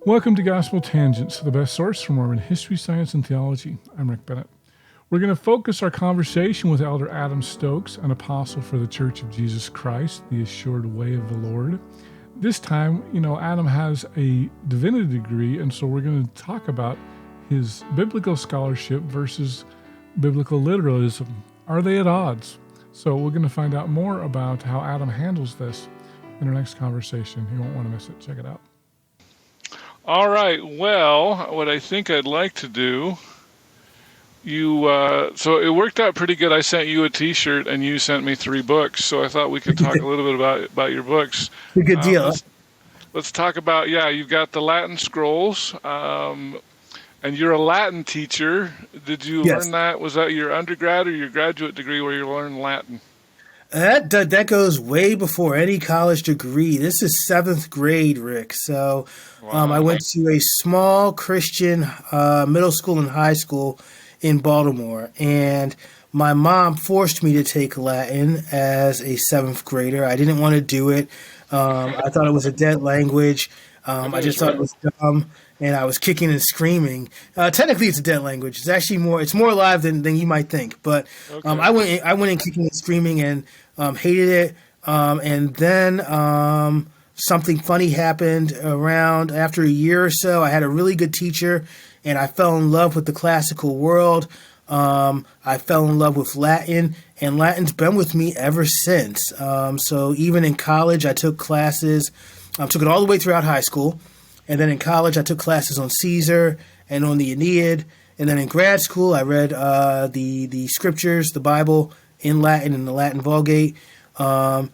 Welcome to Gospel Tangents, the best source for Mormon history, science, and theology. I'm Rick Bennett. We're going to focus our conversation with Elder Adam Stokes, an apostle for the Church of Jesus Christ, the assured way of the Lord. This time, Adam has a divinity degree, and so we're going to talk about his biblical scholarship versus biblical literalism. Are they at odds? So we're going to find out more about how Adam handles this in our next conversation. You won't want to miss it. Check it out. All right. Well, what I think I'd like to do, so it worked out pretty good. I sent you a T-shirt and you sent me 3 books. So I thought we could talk a little bit about your books. A good deal. Let's talk about, you've got the Latin scrolls, and you're a Latin teacher. Did you learn that? Was that your undergrad or your graduate degree where you learned Latin? That goes way before any college degree. This is 7th grade, Rick. So I went to a small Christian middle school and high school in Baltimore, and my mom forced me to take Latin as a 7th grader. I didn't want to do it. I thought it was a dead language. I just thought it was dumb, and I was kicking and screaming. Technically, it's a dead language. It's actually more alive than you might think. But I went in kicking and screaming and hated it. And then something funny happened around after a year or so. I had a really good teacher, and I fell in love with the classical world. I fell in love with Latin, and Latin's been with me ever since. So even in college, I took classes. I took it all the way throughout high school. And then in college, I took classes on Caesar and on the Aeneid. And then in grad school, I read the scriptures, the Bible, in Latin, in the Latin Vulgate. And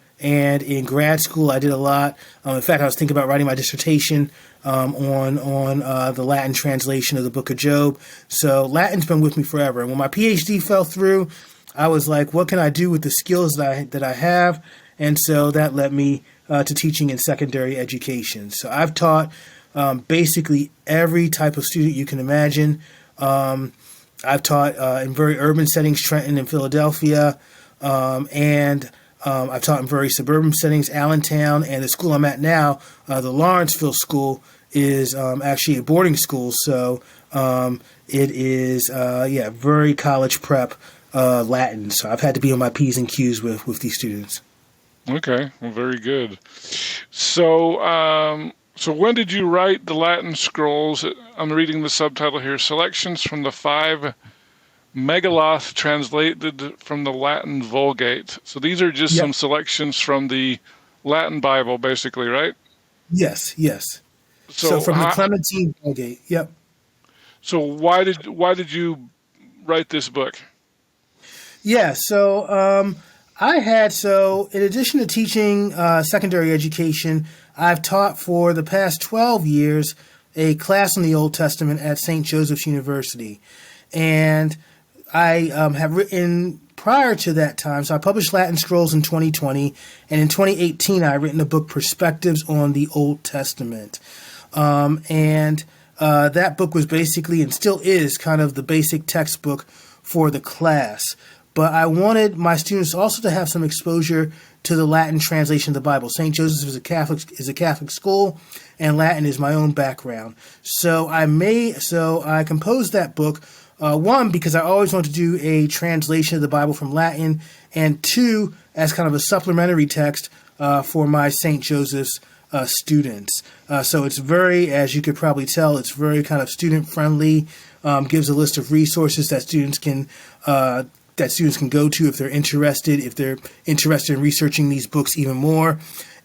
in grad school, I did a lot. In fact, I was thinking about writing my dissertation on the Latin translation of the Book of Job. So Latin's been with me forever. And when my PhD fell through, I was like, what can I do with the skills that I have? And so that led me to teaching in secondary education. So I've taught basically every type of student you can imagine. I've taught in very urban settings, Trenton and Philadelphia, and I've taught in very suburban settings, Allentown, and the school I'm at now, the Lawrenceville School, is actually a boarding school. So it is, very college prep Latin. So I've had to be on my P's and Q's with these students. Okay, well, very good. So, so when did you write the Latin scrolls? I'm reading the subtitle here: Selections from the 5 Megaloth translated from the Latin Vulgate. So these are just some selections from the Latin Bible, basically, right? Yes. So from the Clementine Vulgate. Yep. So why did you write this book? Yeah. So in addition to teaching secondary education, I've taught for the past 12 years a class on the Old Testament at St. Joseph's University. And I have written prior to that time. So I published Latin Scrolls in 2020. And in 2018, I've written a book, Perspectives on the Old Testament. And that book was basically, and still is, kind of the basic textbook for the class. But I wanted my students also to have some exposure to the Latin translation of the Bible. St. Joseph's is a Catholic school, and Latin is my own background. So I composed that book, one, because I always wanted to do a translation of the Bible from Latin, and 2, as kind of a supplementary text for my St. Joseph's students. So it's very, as you could probably tell, it's very kind of student-friendly, gives a list of resources that students can go to if they're interested in researching these books even more.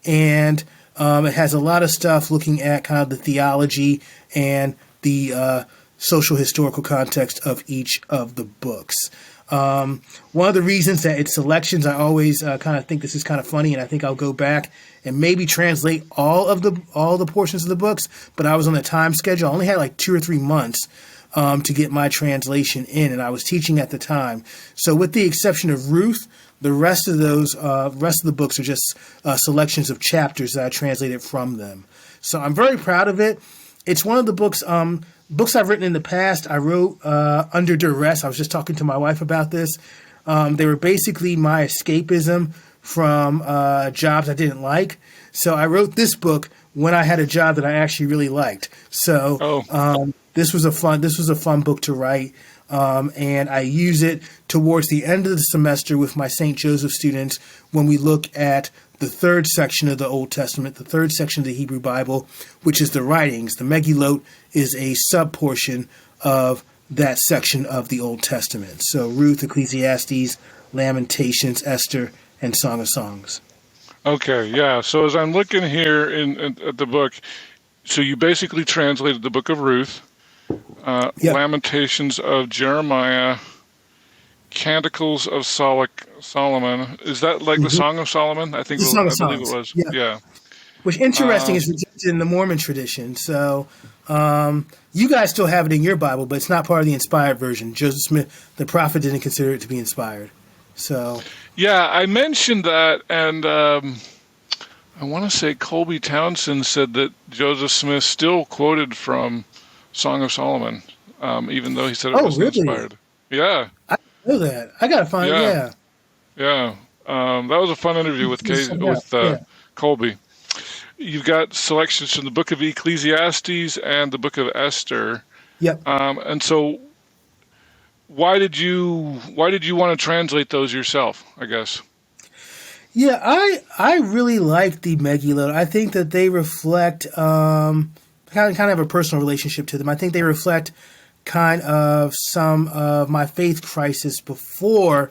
And it has a lot of stuff looking at kind of the theology and the social historical context of each of the books. One of the reasons that it's selections, I always kind of think this is kind of funny, and I think I'll go back and maybe translate all the portions of the books, but I was on a time schedule. I only had like 2 or 3 months to get my translation in, and I was teaching at the time. So with the exception of Ruth, the rest of the books are just selections of chapters that I translated from them. So I'm very proud of it. It's one of the books I've written in the past. I wrote under duress. I was just talking to my wife about this. They were basically my escapism from jobs I didn't like. So I wrote this book when I had a job that I actually really liked. So this was a fun book to write. And I use it towards the end of the semester with my St. Joseph students when we look at the third section of the Old Testament, the third section of the Hebrew Bible, which is the writings. The Megillot is a sub-portion of that section of the Old Testament. So Ruth, Ecclesiastes, Lamentations, Esther, and Song of Songs. Okay, yeah. So as I'm looking here at the book, so you basically translated the book of Ruth, Yep. Lamentations of Jeremiah, Canticles of Solomon. Is that like the Song of Solomon? I think The Song of I believe Songs. it was. Yeah. Yeah. Which, interesting, is rejected in the Mormon tradition. So you guys still have it in your Bible, but it's not part of the inspired version. Joseph Smith, the prophet, didn't consider it to be inspired. So Yeah, I mentioned that, and I want to say Colby Townsend said that Joseph Smith still quoted from Song of Solomon, even though he said it wasn't really? inspired. Yeah, I know that. I gotta find. yeah, Yeah. yeah. That was a fun interview with Colby. You've got selections from the book of Ecclesiastes and the book of Esther. Yep. And so why did you want to translate those yourself, I guess? Yeah, I really like the Megillot. I think that they reflect kind of have a personal relationship to them. I think they reflect kind of some of my faith crisis before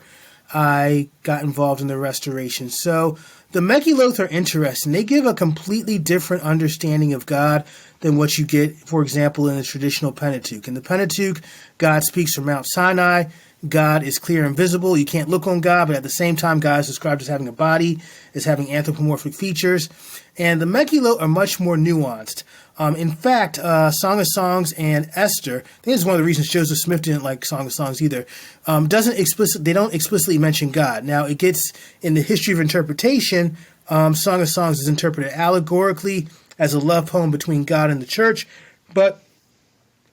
I got involved in the restoration. So the Megillot are interesting. They give a completely different understanding of God than what you get, for example, in the traditional Pentateuch. In the Pentateuch, God speaks from Mount Sinai. God is clear and visible. You can't look on God, but at the same time, God is described as having a body, as having anthropomorphic features. And the Megillot are much more nuanced. In fact, Song of Songs and Esther, I think this is one of the reasons Joseph Smith didn't like Song of Songs either, they don't explicitly mention God. Now, it gets in the history of interpretation, Song of Songs is interpreted allegorically as a love poem between God and the church, but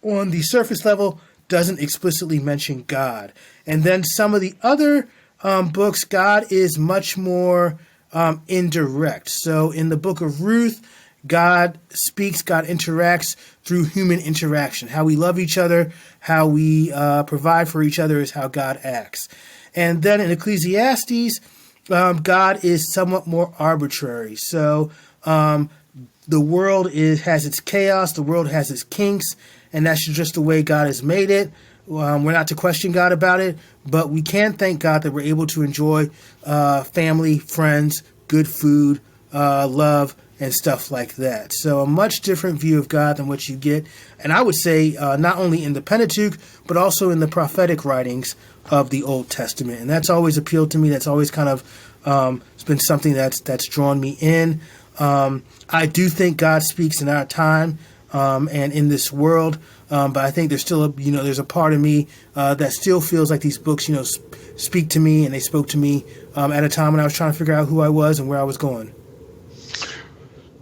on the surface level, doesn't explicitly mention God. And then some of the other books, God is much more indirect. So in the book of Ruth, God speaks, God interacts through human interaction. How we love each other, how we provide for each other is how God acts. And then in Ecclesiastes, God is somewhat more arbitrary. So the world has its chaos, the world has its kinks, and that's just the way God has made it. We're not to question God about it, but we can thank God that we're able to enjoy family, friends, good food, love, and stuff like that. So a much different view of God than what you get, and I would say not only in the Pentateuch, but also in the prophetic writings of the Old Testament. And that's always appealed to me. That's always kind of it's been something that's drawn me in. I do think God speaks in our time and in this world, but I think there's still there's a part of me that still feels like these books speak to me, and they spoke to me at a time when I was trying to figure out who I was and where I was going.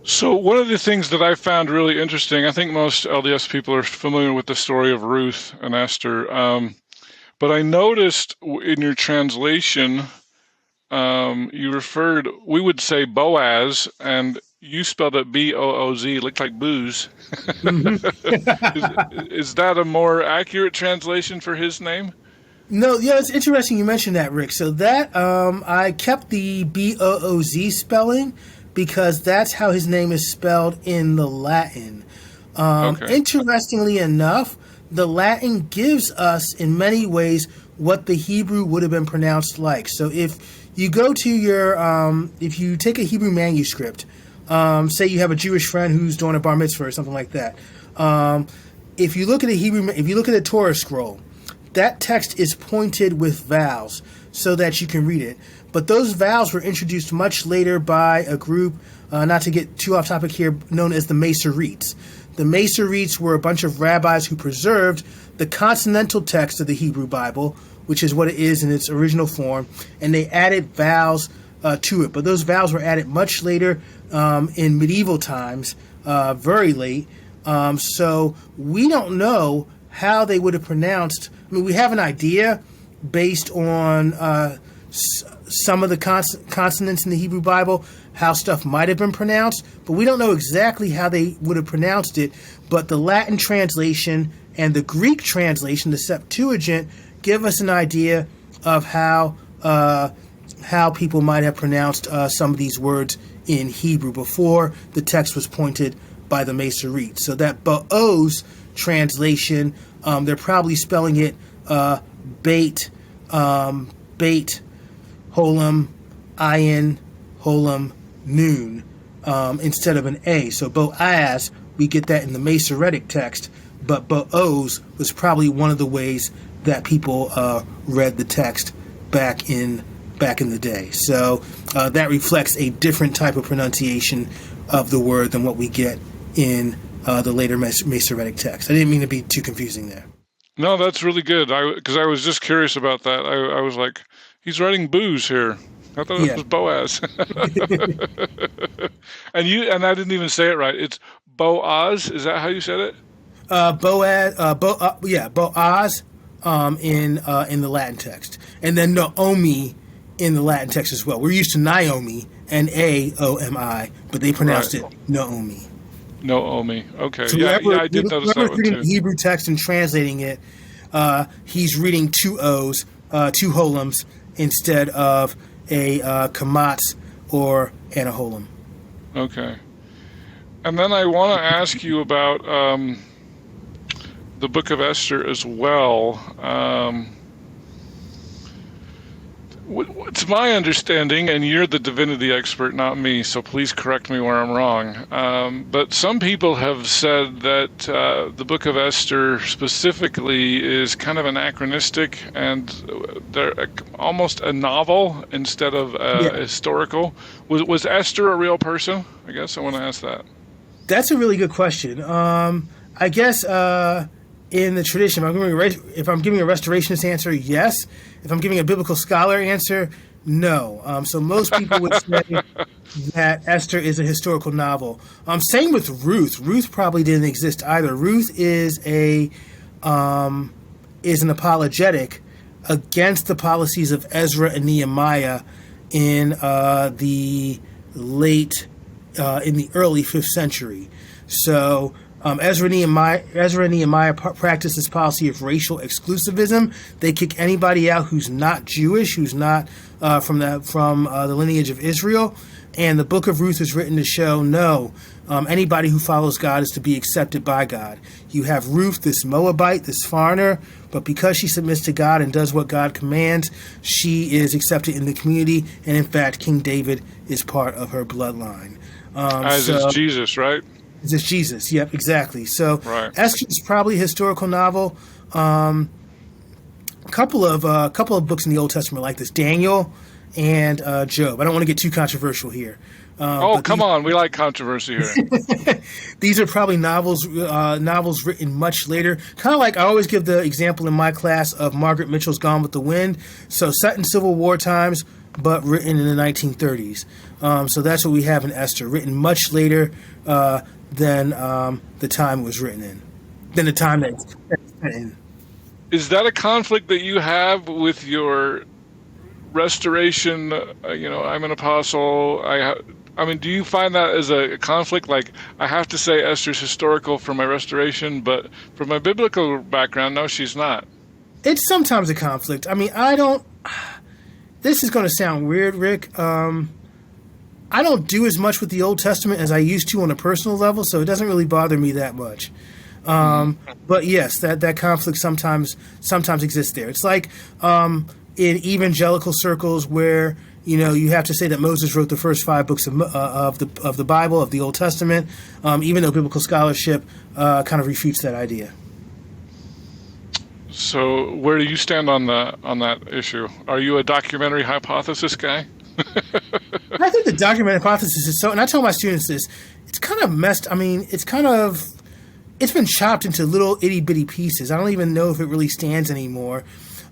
So one of the things that I found really interesting, I think most LDS people are familiar with the story of Ruth and Esther, but I noticed in your translation, you referred, we would say Boaz, and you spelled it B-O-O-Z, looked like booze. Is that a more accurate translation for his name? No, yeah, it's interesting you mentioned that, Rick. So that I kept the B-O-O-Z spelling because that's how his name is spelled in the Latin. Okay. Interestingly enough, the Latin gives us, in many ways, what the Hebrew would have been pronounced like. So if you go to your, if you take a Hebrew manuscript, say you have a Jewish friend who's doing a bar mitzvah or something like that. If you look at a Torah scroll, that text is pointed with vowels so that you can read it. But those vowels were introduced much later by a group, not to get too off topic here, known as the Masoretes. The Masoretes were a bunch of rabbis who preserved the consonantal text of the Hebrew Bible, which is what it is in its original form, and they added vowels to it. But those vowels were added much later in medieval times, very late. So we don't know how they would have pronounced. I mean, we have an idea based on some of the consonants in the Hebrew Bible, how stuff might have been pronounced, but we don't know exactly how they would have pronounced it. But the Latin translation and the Greek translation, the Septuagint, give us an idea of how people might have pronounced some of these words in Hebrew before the text was pointed by the Masoretes. So that Bo'oz translation, they're probably spelling it bait, holam, ayin, holam, noon, instead of an A. So Boaz, we get that in the Masoretic text, but Bo'oz was probably one of the ways that people read the text back in the day. So that reflects a different type of pronunciation of the word than what we get in the later Masoretic text. I didn't mean to be too confusing there. No, that's really good. Because I was just curious about that. I was like, he's writing booze here. I thought it was Boaz. and I didn't even say it right. It's Boaz. Is that how you said it? Boaz. Boaz in the Latin text, and then Naomi in the Latin text as well. We're used to Naomi and Aomi, but they pronounced it Naomi. Naomi. Okay. So I did notice that one reading too. the Hebrew text and translating it, he's reading two O's, two holums, instead of a kamatz or an aholam. Okay. And then I want to ask you about the Book of Esther as well. It's my understanding, and you're the divinity expert, not me, so please correct me where I'm wrong. But some people have said that the Book of Esther specifically is kind of anachronistic, and they're almost a novel instead of historical. Was Esther a real person? I guess I want to ask that. That's a really good question. I guess in the tradition, if I'm giving a restorationist answer, yes. If I'm giving a biblical scholar answer, no. So most people would say that Esther is a historical novel. Same with Ruth. Ruth probably didn't exist either. Ruth is an apologetic against the policies of Ezra and Nehemiah in the early 5th century. So Ezra and Nehemiah practice this policy of racial exclusivism. They kick anybody out who's not Jewish, who's not from the lineage of Israel. And the book of Ruth is written to show, anybody who follows God is to be accepted by God. You have Ruth, this Moabite, this foreigner, but because she submits to God and does what God commands, she is accepted in the community. And in fact, King David is part of her bloodline. As is Jesus, right? It's Jesus. Yep, exactly. So right. Esther is probably a historical novel. A couple of books in the Old Testament like this: Daniel and Job. I don't want to get too controversial here. Come on, we like controversy here. These are probably novels written much later. Kind of like I always give the example in my class of Margaret Mitchell's Gone with the Wind. So set in Civil War times, but written in the 1930s. So that's what we have in Esther, written much later than the time it was written in, than the time that it's written in. Is that a conflict that you have with your restoration? I'm an apostle. I mean, do you find that as a conflict? Like, I have to say Esther's historical for my restoration, but for my biblical background, no, she's not. It's sometimes a conflict. I mean, this is going to sound weird, Rick. I don't do as much with the Old Testament as I used to on a personal level, so it doesn't really bother me that much. But yes, that conflict sometimes exists there. It's like in evangelical circles where you have to say that Moses wrote the first 5 books of the Bible, of the Old Testament, even though biblical scholarship kind of refutes that idea. So where do you stand on that issue? Are you a documentary hypothesis guy? I think the documentary hypothesis is so, and I tell my students this, it's kind of messed. I mean, it's been chopped into little itty bitty pieces. I don't even know if it really stands anymore.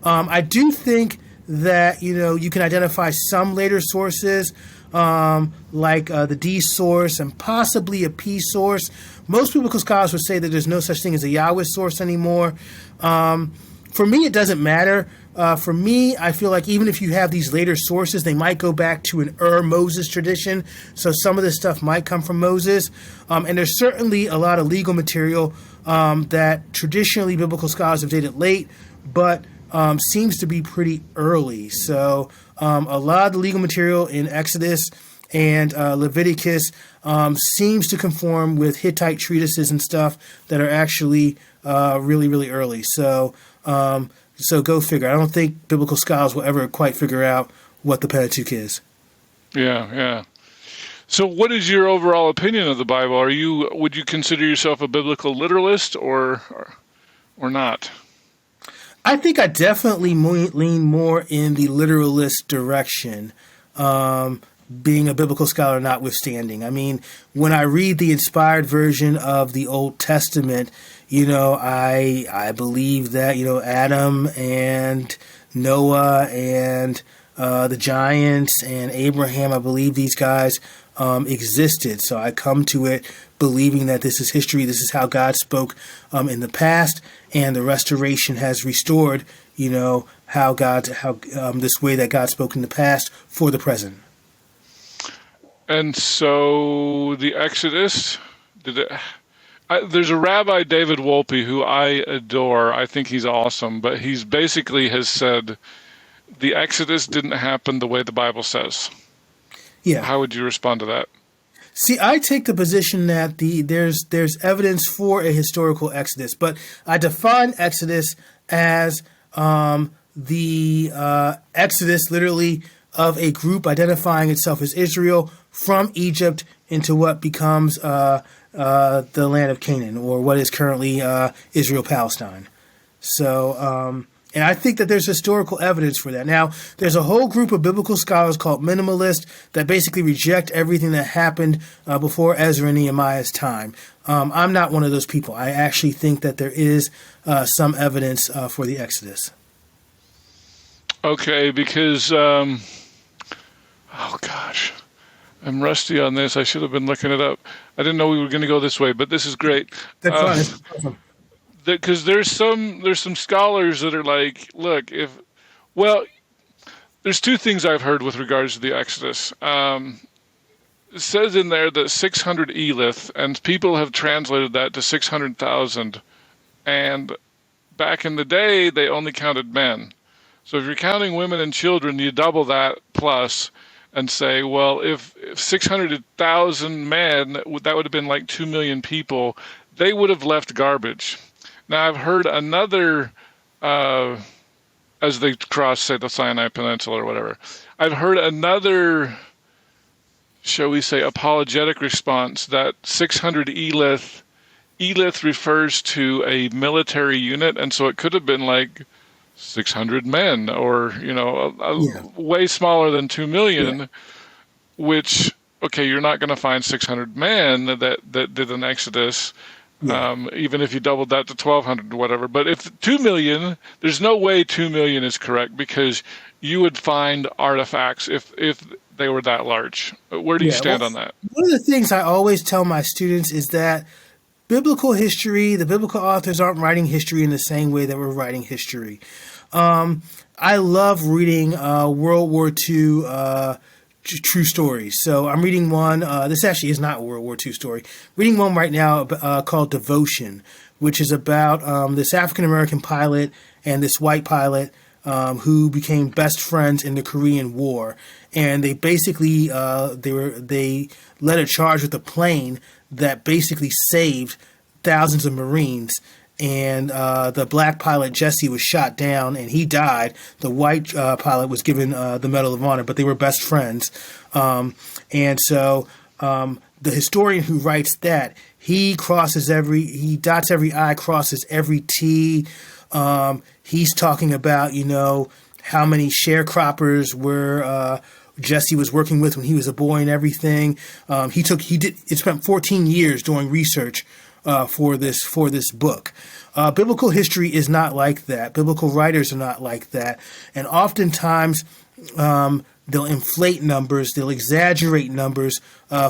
I do think that you can identify some later sources, like the D source and possibly a P source. Most biblical scholars would say that there's no such thing as a Yahweh source anymore. For me, it doesn't matter, For me, I feel like even if you have these later sources, they might go back to an Moses tradition. So some of this stuff might come from Moses. And there's certainly a lot of legal material that traditionally biblical scholars have dated late, but seems to be pretty early. So a lot of the legal material in Exodus and Leviticus seems to conform with Hittite treatises and stuff that are actually really, really early. So go figure. I don't think biblical scholars will ever quite figure out what the Pentateuch is. Yeah. So what is your overall opinion of the Bible? Would you consider yourself a biblical literalist or not? I think I definitely lean more in the literalist direction, being a biblical scholar notwithstanding. I mean, when I read the inspired version of the Old Testament, I believe that, Adam and Noah and the giants and Abraham, I believe these guys existed. So I come to it believing that this is history. This is how God spoke in the past, and the restoration has restored, how this way that God spoke in the past for the present. And so the Exodus, there's a Rabbi, David Wolpe, who I adore. I think he's awesome, but he's basically has said the Exodus didn't happen the way the Bible says. Yeah. How would you respond to that? See, I take the position that there's evidence for a historical Exodus, but I define Exodus as the Exodus, literally, of a group identifying itself as Israel from Egypt into what becomes the land of Canaan, or what is currently Israel-Palestine. So, and I think that there's historical evidence for that. Now, there's a whole group of biblical scholars called minimalists that basically reject everything that happened before Ezra and Nehemiah's time. I'm not one of those people. I actually think that there is some evidence for the Exodus. Okay, because, oh gosh, I'm rusty on this. I should have been looking it up. I didn't know we were going to go this way, but this is great. That's fine. Because there's some scholars that are like, look, there's two things I've heard with regards to the Exodus. It says in there that 600 Elith, and people have translated that to 600,000. And back in the day, they only counted men. So if you're counting women and children, you double that plus and say, well, if 600,000 men, that would have been like 2 million people, they would have left garbage. Now, I've heard another, as they cross, say, the Sinai Peninsula or whatever, I've heard another, shall we say, apologetic response that 600 Elith refers to a military unit, and so it could have been like 600 men or, way smaller than 2 million, which, okay, you're not going to find 600 men that did an Exodus. Even if you doubled that to 1,200 or whatever. But if 2 million, there's no way 2 million is correct, because you would find artifacts if they were that large. Where do you stand on that? One of the things I always tell my students is that biblical history, the biblical authors aren't writing history in the same way that we're writing history. I love reading World War II true stories. So I'm reading one. This actually is not a World War II story. Reading one right now called Devotion, which is about this African American pilot and this white pilot who became best friends in the Korean War. And they basically they led a charge with a plane that basically saved thousands of Marines. And the black pilot, Jesse, was shot down and he died. The white pilot was given the Medal of Honor, but they were best friends. And so the historian who writes that, he dots every I, crosses every T. He's talking about, how many sharecroppers were Jesse was working with when he was a boy and everything. It spent 14 years doing research for this book. Biblical history is not like that. Biblical writers are not like that. And oftentimes, they'll inflate numbers, they'll exaggerate numbers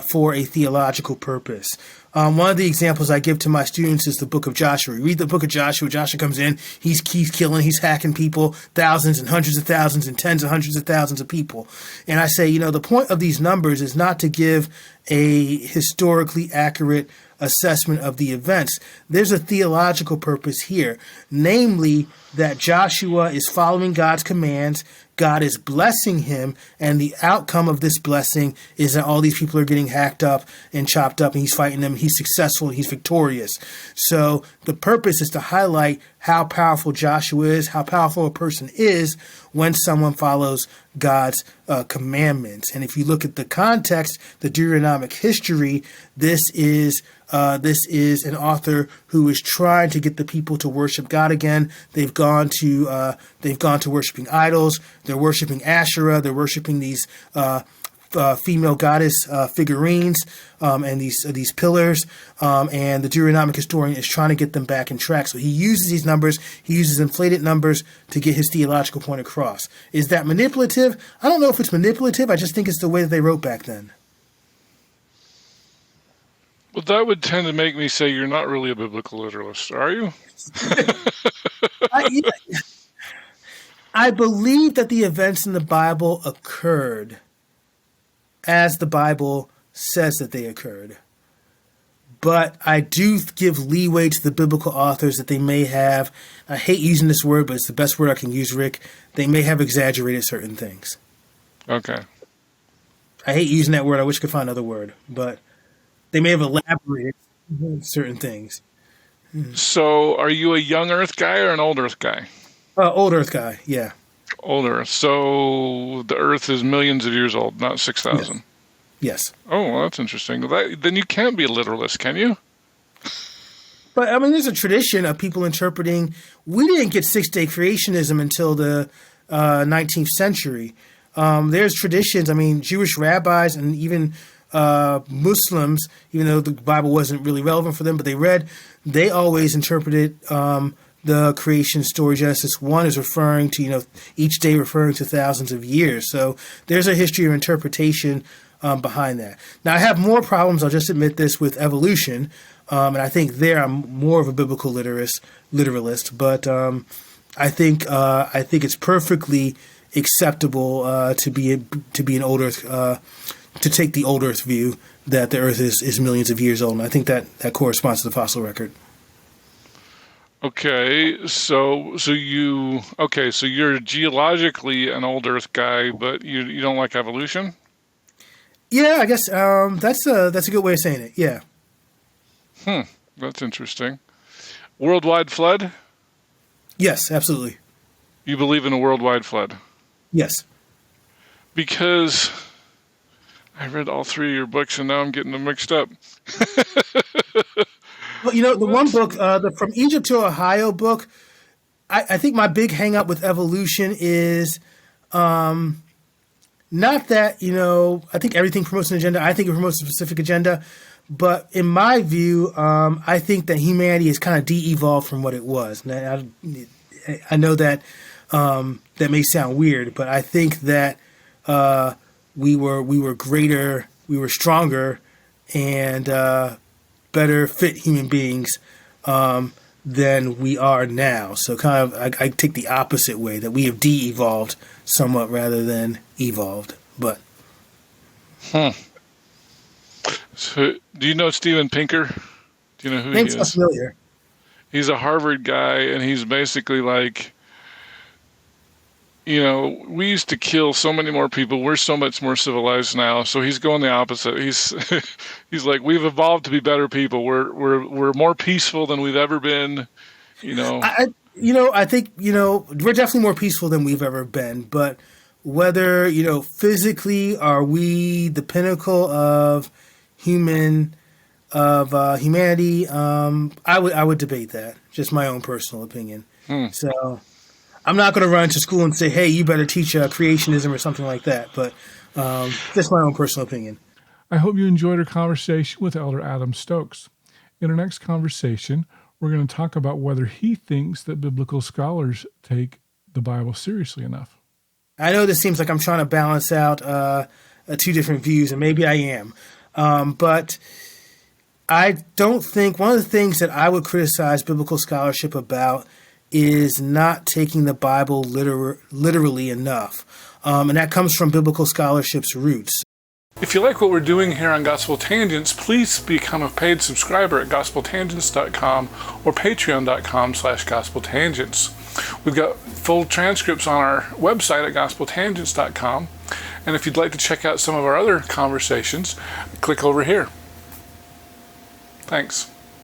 for a theological purpose. One of the examples I give to my students is the book of Joshua. You read the book of Joshua. Joshua comes in, he's killing, he's hacking people, thousands and hundreds of thousands and tens of hundreds of thousands of people. And I say, the point of these numbers is not to give a historically accurate assessment of the events. There's a theological purpose here, namely that Joshua is following God's commands. God is blessing him, and the outcome of this blessing is that all these people are getting hacked up and chopped up, and he's fighting them. He's successful, he's victorious. So the purpose is to highlight how powerful Joshua is, how powerful a person is when someone follows God's commandments. And if you look at the context, the Deuteronomic history, this is an author who is trying to get the people to worship God again. They've gone to worshiping idols. They're worshiping Asherah. They're worshiping these female goddess figurines and these pillars. And the Deuteronomic historian is trying to get them back in track. So he uses these numbers. He uses inflated numbers to get his theological point across. Is that manipulative? I don't know if it's manipulative. I just think it's the way that they wrote back then. Well, that would tend to make me say you're not really a biblical literalist, are you? I believe that the events in the Bible occurred as the Bible says that they occurred. But I do give leeway to the biblical authors that they may have, I hate using this word, but it's the best word I can use, Rick, they may have exaggerated certain things. Okay. I hate using that word. I wish I could find another word, but they may have elaborated certain things. So are you a young Earth guy or an old Earth guy? Old Earth guy, yeah. Old Earth. So the Earth is millions of years old, not 6,000. Yes. Oh, well, that's interesting. Then you can't be a literalist, can you? But, I mean, there's a tradition of people interpreting. We didn't get six-day creationism until the 19th century. There's traditions. I mean, Jewish rabbis and even Muslims, even though the Bible wasn't really relevant for them, but they always interpreted the creation story. Genesis 1 is referring to, each day referring to thousands of years. So there's a history of interpretation behind that. Now, I have more problems, I'll just admit this, with evolution. And I think there I'm more of a biblical literalist. But I think it's perfectly acceptable to be an old Earth, to take the old Earth view that the Earth is millions of years old. And I think that corresponds to the fossil record. Okay, so you're geologically an old Earth guy, but you don't like evolution? Yeah, I guess that's a good way of saying it. Yeah. That's interesting. Worldwide flood? Yes, absolutely. You believe in a worldwide flood? Yes. Because I read all three of your books and now I'm getting them mixed up. Well, the one book, the From Egypt to Ohio book, I think my big hang up with evolution is not that, I think everything promotes an agenda. I think it promotes a specific agenda. But in my view, I think that humanity is kind of de-evolved from what it was. Now, I know that that may sound weird, but I think that we were greater, we were stronger, and better fit human beings than we are now. So kind of, I take the opposite way, that we have de-evolved somewhat rather than evolved. But. So, do you know Steven Pinker? Do you know who he is? Name's familiar. He's a Harvard guy, and he's basically like, we used to kill so many more people. We're so much more civilized now. So he's going the opposite. He's like, we've evolved to be better people. We're more peaceful than we've ever been. I think we're definitely more peaceful than we've ever been. But whether physically, are we the pinnacle of humanity? I would debate that. Just my own personal opinion. So I'm not going to run to school and say, hey, you better teach creationism or something like that. But just my own personal opinion. I hope you enjoyed our conversation with Elder Adam Stokes. In our next conversation, we're going to talk about whether he thinks that biblical scholars take the Bible seriously enough. I know this seems like I'm trying to balance out two different views, and maybe I am. But I don't think one of the things that I would criticize biblical scholarship about is not taking the Bible literally enough. And that comes from biblical scholarship's roots. If you like what we're doing here on Gospel Tangents, please become a paid subscriber at gospeltangents.com or patreon.com/gospeltangents. We've got full transcripts on our website at gospeltangents.com. And if you'd like to check out some of our other conversations, click over here. Thanks.